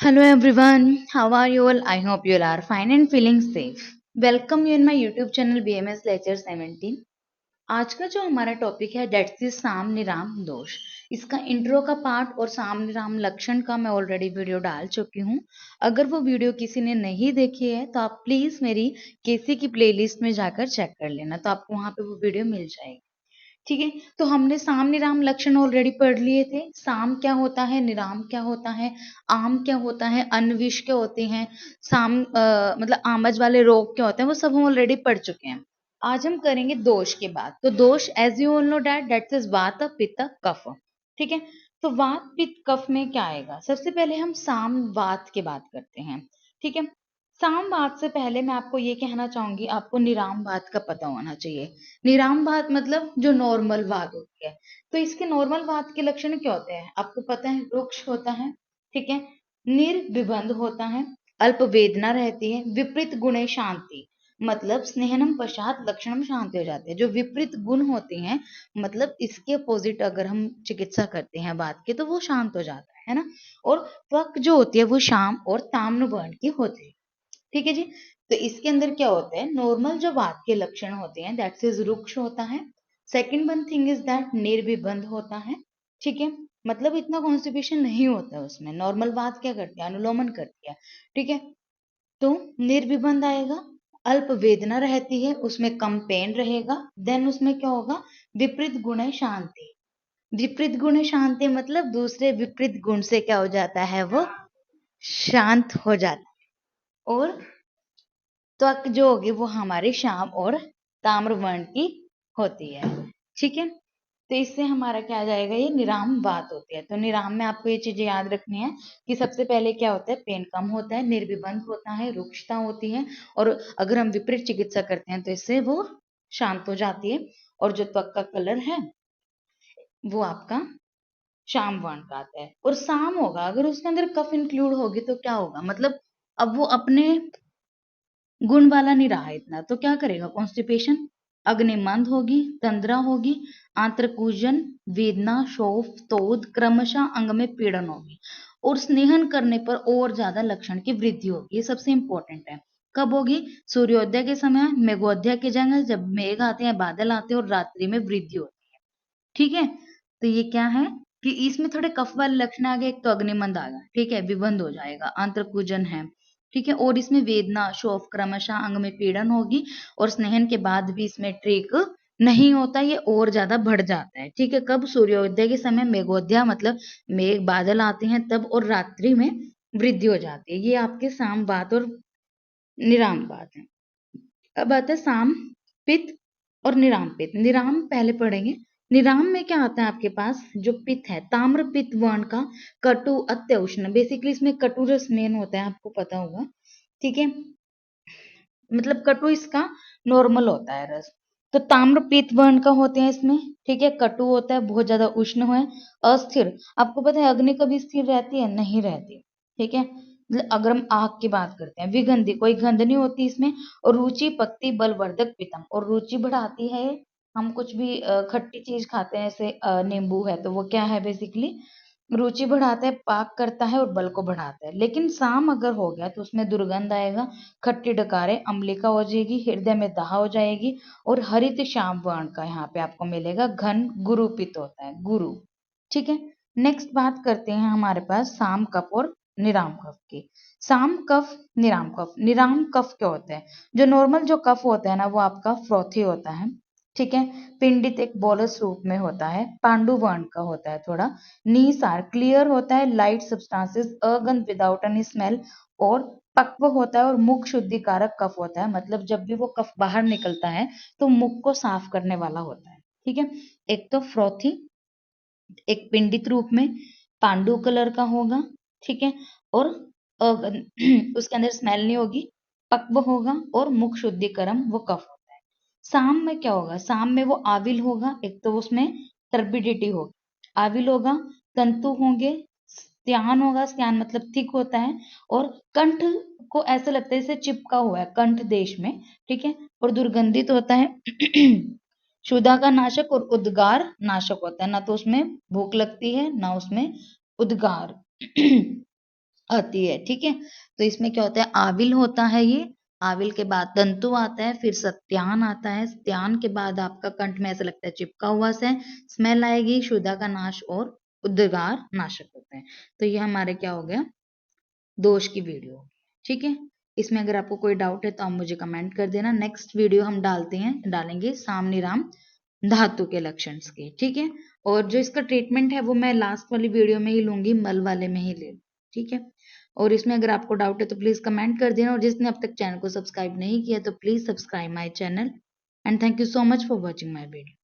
Hello everyone, how are you all? I hope you all are fine and feeling safe. Welcome you in my YouTube channel BMS Lecture 17. आज का जो हमारा topic है dates is साम निराम दोष। इसका intro का पार्ट और साम निराम लक्षण का मैं ऑलरेडी वीडियो डाल चुकी हूँ। अगर वो वीडियो किसी ने नहीं देखी है तो आप प्लीज मेरी केसी की प्लेलिस्ट में जाकर चेक कर लेना, तो आपको वहां पे वो वीडियो मिल जाएगी। ठीक है, तो हमने साम निराम लक्षण ऑलरेडी पढ़ लिए थे। साम क्या होता है, निराम क्या होता है, आम क्या होता है, अनविष क्या होते हैं, साम मतलब आमज वाले रोग क्या होते हैं, वो सब हम ऑलरेडी पढ़ चुके हैं। आज हम करेंगे दोष की बात। तो dosha as you all know that is vata pitta कफ। ठीक है, तो वात पित्त कफ में क्या आएगा? सबसे पहले हम साम वात की बात करते हैं। ठीक है, साम वात से पहले मैं आपको ये कहना चाहूंगी, आपको निराम वात का पता होना चाहिए। निराम वात मतलब जो नॉर्मल वात होती है। तो इसके नॉर्मल वात के लक्षण क्या होते हैं आपको पता है? रुक्ष होता है, ठीक है, निर्विबंध होता है, अल्प वेदना रहती है, विपरीत गुणे शांति, मतलब स्नेहनम पश्चात लक्षणम शांति हो जाते हैं। जो विपरीत गुण होते हैं, मतलब इसके अपोजिट अगर हम चिकित्सा करते हैं बात की, तो वो शांत हो जाता है ना। और त्वक जो होती है वो श्याम और ताम्र वर्ण की होती है। ठीक है जी। तो इसके अंदर क्या होता है, नॉर्मल जो वात के लक्षण होते हैं दैट इज रुक्ष होता है। Second one thing is that निर्विबंध होता है। ठीक है, मतलब इतना कॉन्स्टिपेशन नहीं होता है उसमें। नॉर्मल वात क्या करती है, अनुलोमन करती है। ठीक है, तो निर्विबंध आएगा, अल्प वेदना रहती है, उसमें कम पेन रहेगा। देन उसमें क्या होगा, विपरीत गुण शांति। विपरीत गुण शांति मतलब दूसरे विपरीत गुण से क्या हो जाता है, वो शांत हो जाता है। और त्वक जो होगी वो हमारी श्याम और ताम्र वर्ण की होती है। ठीक है, तो इससे हमारा क्या आ जाएगा, ये निराम वात होती है। तो निराम में आपको ये चीजें याद रखनी है कि सबसे पहले क्या होता है, पेन कम होता है, निर्विबंध होता है, रुक्षता होती है, और अगर हम विपरीत चिकित्सा करते हैं तो इससे वो शांत हो जाती है। और जो त्वक का कलर है वो आपका श्याम वर्ण का आता है। और साम होगा, अगर उसके अंदर कफ इंक्लूड होगी तो क्या होगा, मतलब अब वो अपने गुण वाला नहीं रहा इतना, तो क्या करेगा, कॉन्स्टिपेशन, अग्निमंद होगी, तंद्रा होगी, आंत्रकूजन, वेदना, शोफ, तोद, क्रमशः अंग में पीड़न होगी। और स्नेहन करने पर और ज्यादा लक्षण की वृद्धि होगी। ये सबसे इंपॉर्टेंट है। कब होगी? सूर्योदय के समय, मेघोदय के जगह, जब मेघ आते हैं, बादल आते हैं और रात्रि में वृद्धि होती है। ठीक है, तो ये क्या है कि इसमें थोड़े कफ वाले लक्षण आ गए। एक तो अग्निमंद आ गया, ठीक है, विबंध हो जाएगा, आंत्रकूजन है, ठीक है, और इसमें वेदना, शोफ, क्रमशः अंग में पीड़न होगी। और स्नेहन के बाद भी इसमें ठीक नहीं होता, ये और ज्यादा बढ़ जाता है। ठीक है, कब? सूर्योदय के समय, मेघोदय मतलब मेघ बादल आते हैं तब, और रात्रि में वृद्धि हो जाती है। ये आपके साम बात और निराम बात है। अब आता है साम पित्त और निराम पित्त। निराम पहले पढ़ेंगे। निराम में क्या आता है आपके पास, जो पित्त है, ताम्र पित्त वर्ण का, कटु, अत्युष्ण। बेसिकली इसमें कटु रस मेन होता है, आपको पता होगा। ठीक है, मतलब कटु इसका नॉर्मल होता है रस। तो ताम्र पित्त वर्ण का होते हैं इसमें। ठीक है, कटु होता है, बहुत ज्यादा उष्ण है, अस्थिर। आपको पता है अग्नि कभी स्थिर रहती है? नहीं रहती। ठीक है, मतलब अगर हम आग की बात करते हैं, विगंधी, कोई गंध नहीं होती इसमें। और रुचि पक्ति बलवर्धक पितम, और रुचि बढ़ाती है। हम कुछ भी खट्टी चीज खाते हैं, जैसे नींबू है, तो वो क्या है, बेसिकली रुचि बढ़ाता है, पाक करता है और बल को बढ़ाता है। लेकिन साम अगर हो गया तो उसमें दुर्गंध आएगा, खट्टी डकारे, अम्लिका हो जाएगी, हृदय में दाह हो जाएगी। और हरित श्याम वर्ण का यहाँ पे आपको मिलेगा, घन गुरुपित होता है, गुरु। ठीक है, नेक्स्ट बात करते हैं हमारे पास साम कफ और निराम कफ की। साम कफ, निराम कफ। निराम कफ क्या होता है? जो नॉर्मल जो कफ होता है ना, वो आपका फ्रोथी होता है। ठीक है, पिंडित एक बोलस रूप में होता है, पांडु वर्ण का होता है थोड़ा, नीसार, क्लियर होता है, लाइट सब्सटेंसेस, अगंध, विदाउट एनी स्मेल, और पक्व होता है, और मुख शुद्धिकारक कफ होता है। मतलब जब भी वो कफ बाहर निकलता है तो मुख को साफ करने वाला होता है। ठीक है, एक तो फ्रोथी, एक पिंडित रूप में, पांडु कलर का होगा, ठीक है, और उसके अंदर स्मेल नहीं होगी, पक्व होगा, और मुख शुद्धिकरम वो कफ होता है। साम में क्या होगा? साम में वो आविल होगा, एक तो उसमें टर्बिडिटी होगी, आविल होगा, तंतु होंगे, स्त्यान होगा, स्त्यान मतलब थिक होता है, और कंठ को ऐसा लगता है जैसे चिपका हुआ है कंठ देश में। ठीक है, और दुर्गंधित होता है। क्षुधा का नाशक और उद्गार नाशक होता है, ना तो उसमें भूख लगती है ना उसमें उद्गार। आती है, ठीक है। तो इसमें क्या होता है, आविल होता है ये, आविल के बाद दंतु आता है, फिर सत्यान आता है, सत्यान के बाद आपका कंठ में ऐसा लगता है चिपका हुआ सा है, स्मेल आएगी, क्षुधा का नाश और उद्गार नाशक होते हैं। तो ये हमारे क्या हो गया, दोष की वीडियो, ठीक है। इसमें अगर आपको कोई डाउट है तो आप मुझे कमेंट कर देना। नेक्स्ट वीडियो हम डालेंगे सामनिराम धातु के लक्षण के, ठीक है। और जो इसका ट्रीटमेंट है वो मैं लास्ट वाली वीडियो में ही लूंगी, मल वाले में ही ले, ठीक है। और इसमें अगर आपको डाउट है तो प्लीज कमेंट कर देना, और जिसने अब तक चैनल को सब्सक्राइब नहीं किया तो please subscribe my channel, and thank you so much for watching my video.